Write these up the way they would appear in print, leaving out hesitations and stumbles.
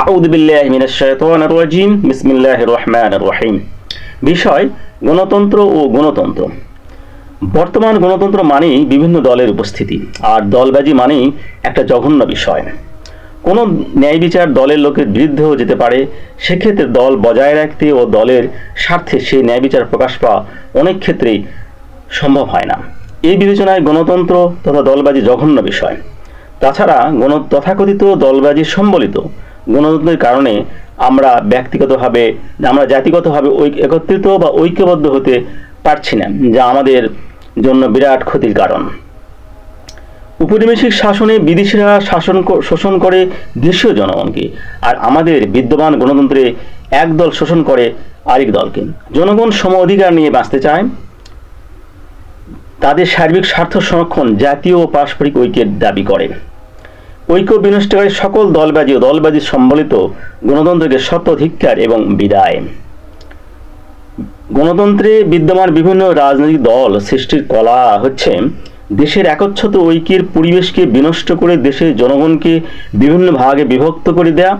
আউযু বিল্লাহি মিনাশ শাইতানির রাজীম বিসমিল্লাহির রহমানির রহিম। বিষয় গণতন্ত্র ও গণতন্ত্র। বর্তমান গণতন্ত্র মানেই বিভিন্ন দলের উপস্থিতি, আর দলবাজি মানেই একটা জঘন্য বিষয়। কোনো ন্যায় বিচার দলের লোকের বিরুদ্ধেও যেতে পারে, সেক্ষেত্রে দল বজায় রাখতে ও দলের স্বার্থে সেই ন্যায় বিচার প্রকাশ পাওয়া অনেক ক্ষেত্রেই সম্ভব হয় না। এই বিবেচনায় গণতন্ত্র তথা দলবাজি জঘন্য বিষয়। তাছাড়া তথাকথিত দলবাজি সম্বলিত গণতন্ত্রের কারণে আমরা ব্যক্তিগতভাবে, আমরা জাতিগতভাবে একত্রিত বা ঐক্যবদ্ধ হতে পারছি না, যা আমাদের জন্য বিরাট ক্ষতির কারণ। উপনিবেশিক শাসনে বিদেশিরা শোষণ করে দেশীয় জনগণকে, আর আমাদের বিদ্যমান গণতন্ত্রে এক দল শোষণ করে আরেক দলকে। জনগণ সম অধিকার নিয়ে বাঁচতে চায়, তাদের সার্বিক স্বার্থ সংরক্ষণ জাতীয় ও পারস্পরিক ঐক্যের দাবি করে। ঐক্য বিনষ্টকারী সকল দলবাজি ও দলবাজি সম্বলিত গণতন্ত্রকে শত ধিক্কার এবং বিদায়। গণতন্ত্রে বিদ্যমান বিভিন্ন রাজনৈতিক দল সৃষ্টির কলা হচ্ছে দেশের একচ্ছত্র ঐক্যের পরিবেশকে বিনষ্ট করে দেশের জনগণকে বিভিন্ন ভাগে বিভক্ত করে দেয়া,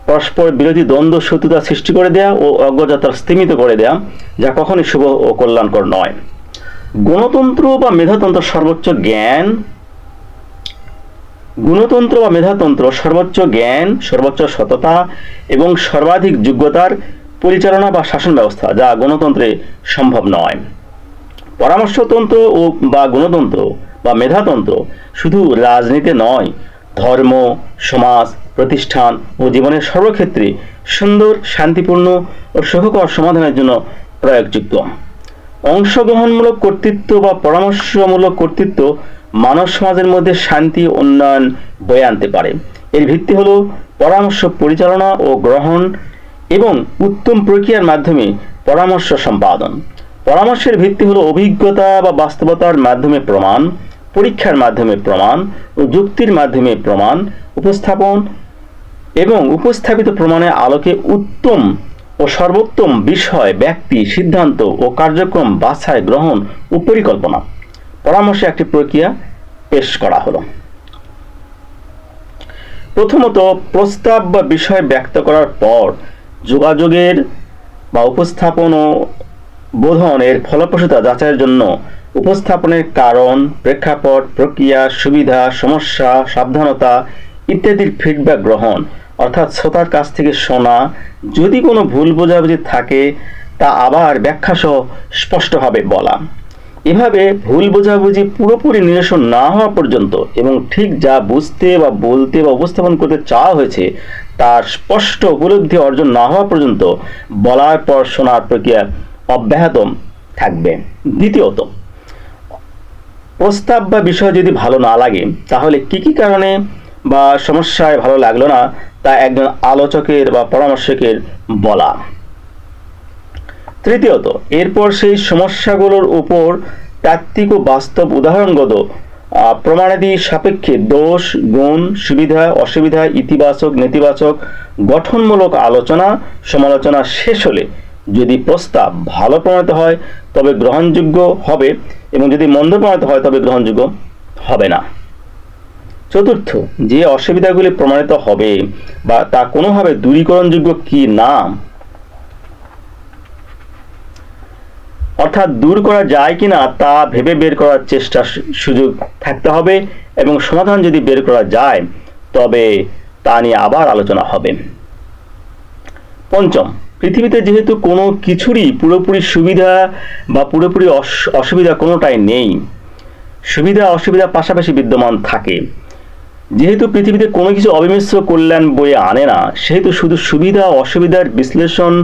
পরস্পর বিরোধী দ্বন্দ্ব শত্রুতা সৃষ্টি করে দেয়া ও অগ্রযাত্রা স্তীমিত করে দেয়া, যা কখনই শুভ ও কল্যাণকর নয়। গণতন্ত্র বা মেধাতন্ত্র সর্বোচ্চ জ্ঞান গণতন্ত্র বা মেধাতন্ত্র সর্বোচ্চ জ্ঞান, সর্বোচ্চ সততা এবং সর্বাধিক যোগ্যতার পরিচালনা বা শাসন ব্যবস্থা, যা গণতন্ত্রে সম্ভব নয়। পরামর্শতন্ত্র ও বা গণতন্ত্র বা মেধাতন্ত্র শুধু রাজনীতি নয়, ধর্ম, সমাজ, প্রতিষ্ঠান ও জীবনের সর্বক্ষেত্রে সুন্দর, শান্তিপূর্ণ ও সুখকর সমাধানের জন্য প্রয়োগযুক্ত। অংশগ্রহণমূলক কর্তৃত্ব বা পরামর্শমূলক কর্তৃত্ব মানব সমাজের মধ্যে শান্তি উন্নয়ন বয়ে আনতে পারে। এর ভিত্তি হলো পরামর্শ পরিচালনা ও গ্রহণ এবং উত্তম প্রক্রিয়ার মাধ্যমে পরামর্শ সম্পাদন। পরামর্শের ভিত্তি হলো অভিজ্ঞতা বা বাস্তবতার মাধ্যমে প্রমাণ, পরীক্ষার মাধ্যমে প্রমাণ ও যুক্তির মাধ্যমে প্রমাণ উপস্থাপন এবং উপস্থাপিত প্রমাণের আলোকে উত্তম ও সর্বোত্তম বিষয়, ব্যক্তি, সিদ্ধান্ত ও কার্যক্রম বাছাই, গ্রহণ ও পরিকল্পনা। পরামর্শে একটি প্রক্রিয়া পেশ করা হলো। প্রথমত, প্রস্তাব বা বিষয় ব্যক্ত করার পর যোগাযোগের বা উপস্থাপন ও বোধনের ফলপ্রসূতা যাচাইয়ের জন্য উপস্থাপনের কারণ, প্রেক্ষাপট, প্রক্রিয়া, সুবিধা, সমস্যা, সাবধানতা ইত্যাদির ফিডব্যাক গ্রহণ, অর্থাৎ শ্রোতার কাছ থেকে শোনা। যদি কোনো ভুল বোঝাবুঝি থাকে তা আবার ব্যাখ্যাসহ স্পষ্টভাবে বলা। এভাবে ভুল বোঝাবুঝি পুরোপুরি নিরসন না হওয়া পর্যন্ত এবং ঠিক যা বুঝতে বা বলতে বা উপস্থাপন করতে চাওয়া হয়েছে তার স্পষ্ট উপলব্ধি অর্জন না হওয়া পর্যন্ত বলার পর শোনার প্রক্রিয়া অব্যাহত থাকবে। দ্বিতীয়ত, প্রস্তাব বা বিষয় যদি ভালো না লাগে তাহলে কি কারণে বা সমস্যায় ভালো লাগলো না তা একজন আলোচকের বা পরামর্শকের বলা। তৃতীয়ত, এরপর সেই সমস্যাগুলোর উপর তাত্ত্বিক ও বাস্তব উদাহরণগত প্রমাণাদি সাপেক্ষে দোষ, গুণ, সুবিধা, অসুবিধা, ইতিবাচক, নেতিবাচক গঠনমূলক আলোচনা সমালোচনা শেষ হলে যদি প্রস্তাব ভালো প্রমাণিত হয় তবে গ্রহণযোগ্য হবে এবং যদি মন্দ প্রমাণিত হয় তবে গ্রহণযোগ্য হবে না। চতুর্থ, যে অসুবিধাগুলি প্রমাণিত হবে বা তা কোনোভাবে দূরীকরণযোগ্য কি না, অর্থাৎ দূর করা যায় কিনা তা ভেবে বের করার চেষ্টা সুযোগ থাকতে হবে এবং সমাধান যদি বের করা যায় তবে তা নিয়ে আবার আলোচনা হবে। পঞ্চম, পৃথিবীতে যেহেতু কোনো কিছুরই পুরোপুরি সুবিধা বা পুরোপুরি অসুবিধা কোনোটাই নেই, সুবিধা অসুবিধা পাশাপাশি বিদ্যমান থাকে। যেহেতু পৃথিবীতে কোনো কিছু অবিমিশ্র কল্যাণ বয়ে আনে না, সেহেতু শুধু সুবিধা অসুবিধার বিশ্লেষণ,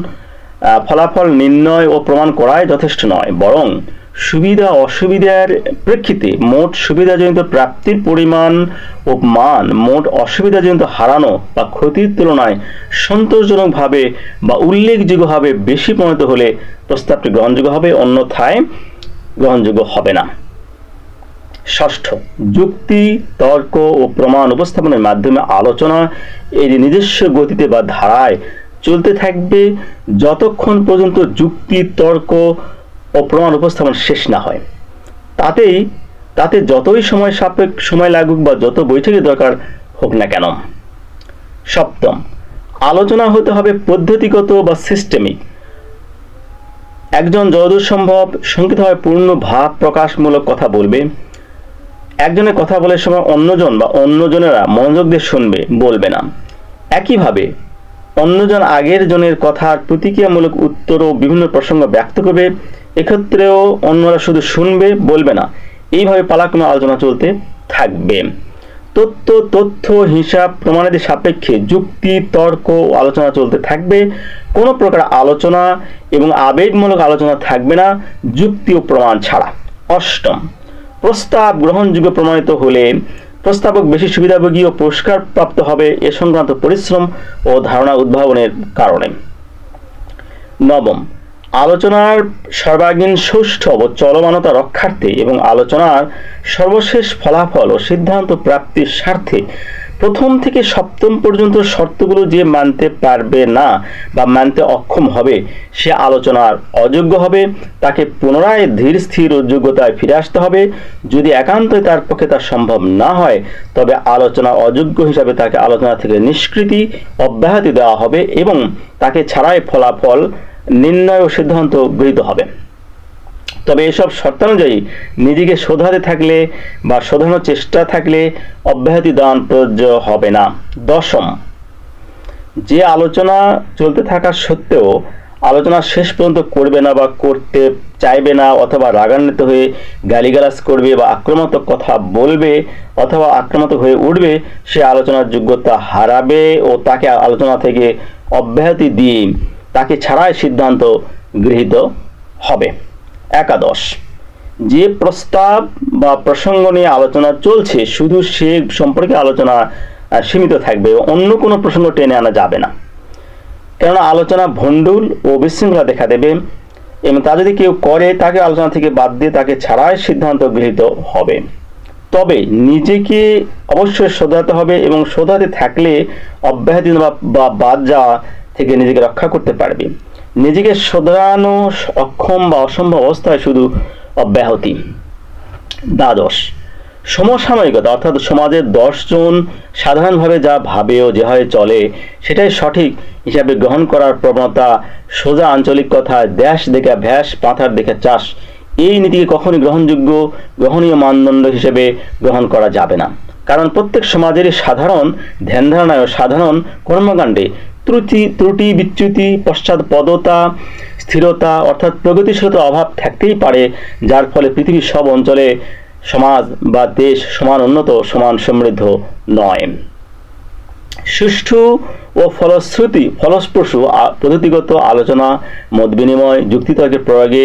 ফলাফল নির্ণয় ও প্রমাণ করাই যথেষ্ট নয়, বরং সুবিধা অসুবিধার প্রেক্ষিতে মোট সুবিধাজনিত প্রাপ্তির পরিমাণ ও মান মোট অসুবিধাজনিত হারানো বা ক্ষতির তুলনায় সন্তোষজনকভাবে বা উল্লেখযোগ্যভাবে বেশি প্রমাণিত হলে প্রস্তাবটি গ্রহণযোগ্য হবে, অন্যথায় গ্রহণযোগ্য হবে না। ষষ্ঠ, যুক্তি, তর্ক ও প্রমাণ উপস্থাপনের মাধ্যমে আলোচনা এর নিজস্ব গতিতে বা ধারায় চলতে থাকবে যতক্ষণ পর্যন্ত যুক্তি, তর্ক ও প্রমাণ উপস্থাপন শেষ না হয়। তাতে যতই সময় লাগুক বা যত বৈঠকের দরকার হোক না কেন। সপ্তম, আলোচনা হতে হবে পদ্ধতিগত বা সিস্টেমিক। একজন যতদূর সম্ভব সংক্ষিপ্তভাবে পূর্ণ ভাব প্রকাশমূলক কথা বলবে। একজনের কথা বলার সময় অন্যজন বা অন্যজনেরা মনোযোগ দিয়ে শুনবে, বলবে না। একইভাবে অন্যজন আগের জনের কথার প্রতিক্রিয়ামূলক উত্তর ও বিভিন্ন প্রসঙ্গ ব্যক্ত করবে। এক্ষেত্রেও অন্যরা শুধু শুনবে, বলবে না। এইভাবে পালাক্রমে আলোচনা চলতে থাকবে। তথ্য হিসাব প্রমাণাদি সাপেক্ষে যুক্তি তর্ক ও আলোচনা চলতে থাকবে। কোনো প্রকার আলোচনা এবং আবেগমূলক আলোচনা থাকবে না যুক্তি ও প্রমাণ ছাড়া। অষ্টম, প্রস্তাব গ্রহণযোগ্য প্রমাণিত হলে প্রস্তাবক বেশি সুবিধাভোগী ও পুরস্কার প্রাপ্ত হবে এ সংক্রান্ত পরিশ্রম ও ধারণা উদ্ভাবনের কারণে। নবম, আলোচনার সর্বাঙ্গীন সুষ্ঠু ও চলমানতা রক্ষার্থে এবং আলোচনার সর্বশেষ ফলাফল ও সিদ্ধান্ত প্রাপ্তির স্বার্থে প্রথম থেকে সপ্তম পর্যন্ত শর্তগুলো যে মানতে পারবে না বা মানতে অক্ষম হবে সে আলোচনার অযোগ্য হবে। তাকে পুনরায় ধীর স্থির ও যোগ্যতায় ফিরে আসতে হবে। যদি একান্তই তার পক্ষে তা সম্ভব না হয় তবে আলোচনা অযোগ্য হিসাবে তাকে আলোচনা থেকে নিষ্কৃতি অব্যাহতি দেওয়া হবে এবং তাকে ছাড়াই ফলাফল নির্ণয় ও সিদ্ধান্ত গৃহীত হবে। তবে এসব শর্তানুযায়ী নিজেকে শোধরাতে থাকলে বা শোধরানোর চেষ্টা থাকলে অব্যাহতি দান প্রযোজ্য হবে না। দশম, যে আলোচনা চলতে থাকা সত্ত্বেও আলোচনা শেষ পর্যন্ত করবে না বা করতে চাইবে না অথবা রাগান্বিত হয়ে গালিগালাজ করবে বা আক্রমণাত্মক কথা বলবে অথবা আক্রমণাত্মক হয়ে উঠবে সে আলোচনার যোগ্যতা হারাবে ও তাকে আলোচনা থেকে অব্যাহতি দিয়ে তাকে ছাড়াই সিদ্ধান্ত গৃহীত হবে। একাদশ, যে প্রস্তাব বা প্রসঙ্গ নিয়ে আলোচনা চলছে শুধু সে সম্পর্কে আলোচনা সীমিত থাকবে, অন্য কোনো প্রসঙ্গ টেনে আনা যাবে না। কেননা আলোচনা ভণ্ডুল ও বিশৃঙ্খলা দেখা দেবে এবং তা যদি কেউ করে তাকে আলোচনা থেকে বাদ দিয়ে তাকে ছাড়াই সিদ্ধান্ত গৃহীত হবে। তবে নিজেকে অবশ্যই শোধরাতে হবে এবং শোধরাতে থাকলে অব্যাহতি বা বাদ যাওয়া থেকে নিজেকে রক্ষা করতে পারবে। নিজেকে শোধরানো অক্ষম বা অসম্ভব অবস্থায় শুধু অব্যাহতি। দ্বাদশ, সমসাময়িকতা অর্থাৎ সমাজের 10 জন সাধারণভাবে যা ভাবে ও যেভাবে চলে সেটাই সঠিক হিসাবে গ্রহণ করার প্রবণতা। সোজা আঞ্চলিক কথা দেশ দেখা ভ্যাস পাথার দেখা চাষ এই নীতিকে কখনই গ্রহণীয় মানদণ্ড হিসেবে গ্রহণ করা যাবে না। কারণ প্রত্যেক সমাজেরই সাধারণ ধ্যান ধারণায় ও সাধারণ কর্মকাণ্ডে ত্রুটি বিচ্যুতি পশ্চাৎপদতা স্থিরতা অর্থাৎ প্রগতিশীলতার অভাব থাকতেই পারে, যার ফলে পৃথিবীর সব অঞ্চলে সমাজ বা দেশ সমান উন্নত সমান সমৃদ্ধ নয়। সুষ্ঠু ও ফলস্প্রসূ পদ্ধতিগত আলোচনা মত বিনিময় যুক্তিতর্কের প্রয়োগে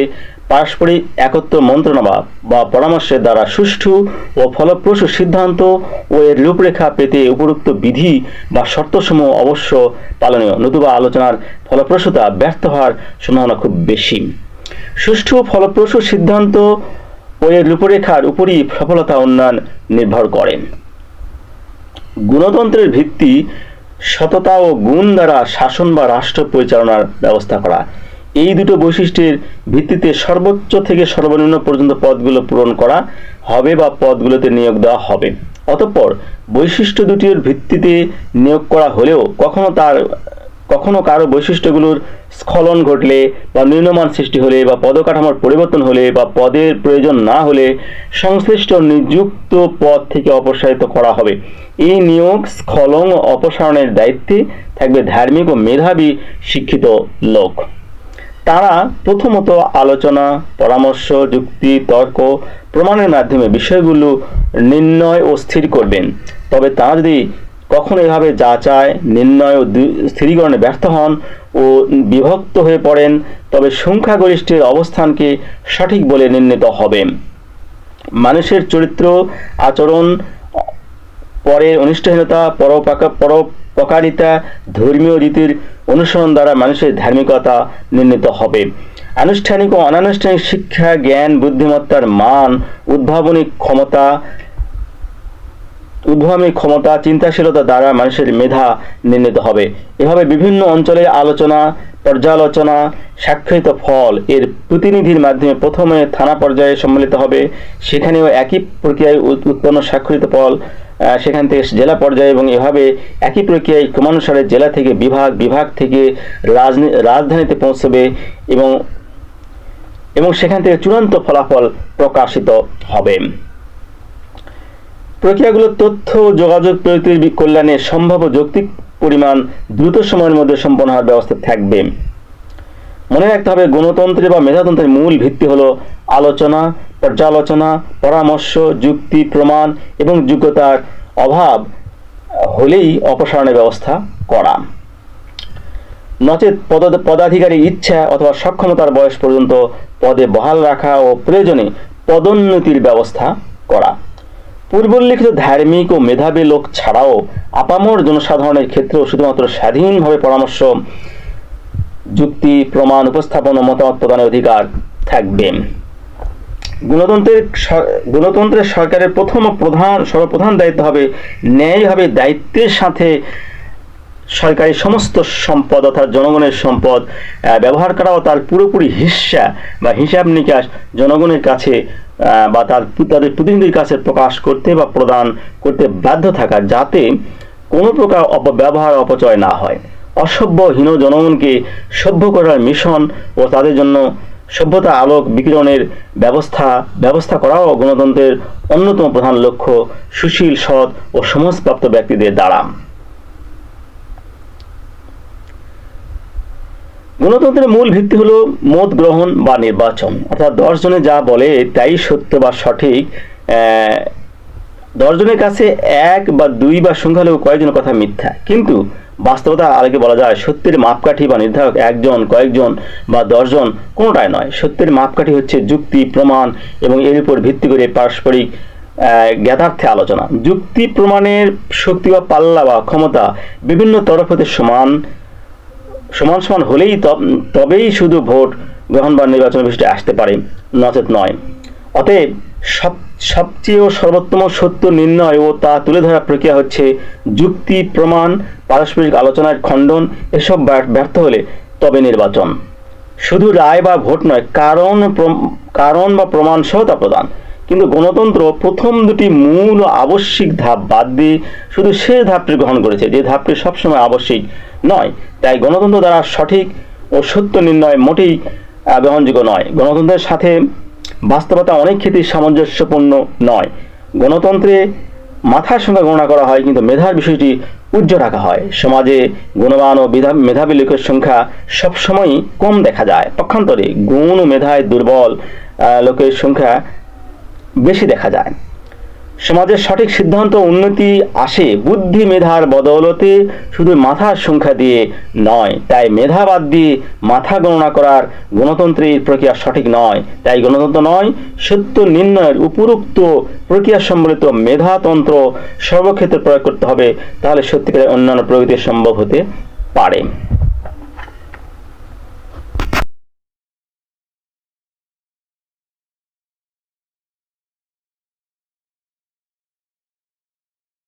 পারস্পরিক একত্র মন্ত্রণা বা পরামর্শের দ্বারা সুষ্ঠু ও ফলপ্রসূ সিদ্ধান্ত ও এর রূপরেখা পেতে উপরোক্ত বিধি বা শর্তসমূহ অবশ্য পালনীয়, নতুবা আলোচনার ফলপ্রসূতা ব্যর্থ হওয়ার সম্ভাবনা খুব বেশি। সুষ্ঠু ফলপ্রসূ সিদ্ধান্ত ও এর রূপরেখার উপরই সফলতা উন্নয়ন নির্ভর করে। গুণতন্ত্রের ভিত্তি সততা ও গুণ দ্বারা শাসন বা রাষ্ট্র পরিচালনার ব্যবস্থা করা। এই দুটো বৈশিষ্ট্যের ভিত্তিতে সর্বোচ্চ থেকে সর্বনিম্ন পর্যন্ত পদগুলো পূরণ করা হবে বা পদগুলোতে নিয়োগ দেওয়া হবে। অতঃপর বৈশিষ্ট্য দুটির ভিত্তিতে নিয়োগ করা হলেও কখনো কারো বৈশিষ্ট্যগুলোর স্খলন ঘটলে বা নিম্নমান সৃষ্টি হলে বা পদকাঠামোর পরিবর্তন হলে বা পদের প্রয়োজন না হলে সংশ্লিষ্ট নিযুক্ত পদ থেকে অপসারিত করা হবে। এই নিয়োগ স্খলন ও অপসারণের দায়িত্বে থাকবে ধার্মিক ও মেধাবী শিক্ষিত লোক। তারা প্রথমত আলোচনা পরামর্শ যুক্তি তর্ক প্রমাণের মাধ্যমে বিষয়গুলো নির্ণয় ও স্থির করবেন। তবে তারা যদি কখনো এভাবে যাচাই নির্ণয় ও স্থিরীকরণে ব্যর্থ হন ও বিভক্ত হয়ে পড়েন তবে সংখ্যাগরিষ্ঠের অবস্থানকে সঠিক বলে নির্ণীত হবে। মানুষের চরিত্র আচরণ পরের অনিষ্টহীনতা পরোপকারিতা ধর্মীয় রীতির অনুসরণ দ্বারা মানুষের ধার্মিকতা নির্ণীত হবে। আনুষ্ঠানিক ও অনানুষ্ঠানিক শিক্ষা জ্ঞান বুদ্ধিমত্তার মান উদ্ভাবনী ক্ষমতা চিন্তাশীলতা দ্বারা মানুষের মেধা নির্ণীত হবে। এভাবে বিভিন্ন অঞ্চলের আলোচনা পর্যালোচনা স্বাক্ষরিত ফল এর প্রতিনিধির মাধ্যমে প্রথমে থানা পর্যায়ে সম্মিলিত হবে। সেখানেও একই প্রক্রিয়ায় উৎপন্ন স্বাক্ষরিত সেখান থেকে জেলা পর্যায়ে, এবং এভাবে একই প্রক্রিয়ায় ক্রমানুসারে জেলা থেকে বিভাগ, বিভাগ থেকে রাজধানীতে পৌঁছবে এবং সেখান থেকে চূড়ান্ত ফলাফল প্রকাশিত হবে। প্রক্রিয়াগুলো তথ্য যোগাযোগ প্রযুক্তির কল্যাণে সম্ভাব্য যৌক্তিক পরিমাণ দ্রুত সময়ের মধ্যে সম্পন্ন হওয়ার ব্যবস্থা থাকবে। মনে রাখতে হবে, গণতন্ত্রের বা মেধাতন্ত্রের মূল ভিত্তি হলো আলোচনা, পর্যালোচনা, পরামর্শ, যুক্তি, প্রমাণ এবং যোগ্যতার অভাব হলেই অপসারণের ব্যবস্থা করা, নচেত পদাধিকারীর ইচ্ছা অথবা সক্ষমতার বয়স পর্যন্ত পদে বহাল রাখা ও প্রয়োজনে পদোন্নতির ব্যবস্থা করা। পূর্বোল্লিখিত ধার্মিক ও মেধাবী লোক ছাড়াও আপামর জনসাধারণের ক্ষেত্রেও শুধুমাত্র স্বাধীনভাবে পরামর্শ, যুক্তি, প্রমাণ উপস্থাপন ও মতামত প্রদানের অধিকার থাকবে। গণতন্ত্রের সরকারের সর্বপ্রধান দায়িত্ব হবে ন্যায়ভাবে দায়িত্বের সাথে সরকারি সমস্ত সম্পদ অর্থাৎ জনগণের সম্পদ ব্যবহার করা ও তার পুরোপুরি হিসাব নিকাশ জনগণের কাছে বা তাদের প্রতিনিধির কাছে প্রকাশ করতে বা প্রদান করতে বাধ্য থাকা, যাতে কোনো প্রকার অপব্যবহার, অপচয় না হয়। অসভ্য হীন জনগণকে সভ্য করার মিশন ও তাদের জন্য সভ্যতা আলোক বিকিরণের ব্যবস্থা করাও গণতন্ত্রের অন্যতম প্রধান লক্ষ্য, সুশীল, সৎ ও সমাজপ্রাপ্ত ব্যক্তিদের দ্বারা। গণতন্ত্রের মূল ভিত্তি হলো মত গ্রহণ বা নির্বাচন, অর্থাৎ 10 জনে যা বলে তাই সত্য বা সঠিক। 10 জনের কাছে 1 বা 2 বা সংখ্যালঘু কয়েকজনের কথা মিথ্যা, কিন্তু বাস্তবতা আরেকে বলা যায় সত্যের মাপকাঠি বা নির্ধারক 1 জন, কয়েকজন বা 10 জন কোনোটাই নয়। সত্যের মাপকাঠি হচ্ছে যুক্তি, প্রমাণ এবং এর উপর ভিত্তি করে পারস্পরিক জ্ঞাতার্থে আলোচনা। যুক্তি প্রমাণের শক্তি বা পাল্লা বা ক্ষমতা বিভিন্ন তরফ হতে সমান হলেই তবেই শুধু ভোট গ্রহণ বা নির্বাচনের বিষয়টি আসতে পারে, নচেত নয়। অতএব সবচেয়ে সর্বোত্তম সত্য নির্ণয় ও তা তুলে ধরার প্রক্রিয়া হচ্ছে যুক্তি, প্রমাণ, পারস্পরিক আলোচনার খণ্ডন। এসব ব্যর্থ হলে তবে নির্বাচন। শুধু রায় বা ভোট নয়, কারণ বা প্রমাণ সহ তা প্রদান। কিন্তু গণতন্ত্র প্রথম দুটি মূল ও আবশ্যিক ধাপ বাদ দিয়ে শুধু শেষ ধাপটি গ্রহণ করেছে, যে ধাপটি সবসময় আবশ্যিক নয়। তাই গণতন্ত্র দ্বারা সঠিক ও সত্য নির্ণয় মোটেই গ্রহণযোগ্য নয়। গণতন্ত্রের সাথে বাস্তবতা অনেক ক্ষেত্রেই সামঞ্জস্যপূর্ণ নয়। গণতন্ত্রে মাথার সংখ্যা গণনা করা হয়, কিন্তু মেধার বিষয়টি উজ্জ্ব রাখা হয়। সমাজে গুণবান ও মেধাবী লোকের সংখ্যা সবসময়ই কম দেখা যায়, পক্ষান্তরে গুণ ও মেধায় দুর্বল লোকের সংখ্যা বেশি দেখা যায়। সমাজের সঠিক সিদ্ধান্ত উন্নতি আসে বুদ্ধি মেধার বদৌলতে, শুধু মাথার সংখ্যা দিয়ে নয়। তাই মেধা বাদ দিয়ে মাথা গণনা করার গণতন্ত্রের প্রক্রিয়া সঠিক নয়। তাই গণতন্ত্র নয়, সত্য নির্ণয়ের উপরোক্ত প্রক্রিয়া সম্বলিত মেধাতন্ত্র সর্বক্ষেত্রে প্রয়োগ করতে হবে, তাহলে সত্যিকারের অন্যান্য প্রগতি সম্ভব হতে পারে।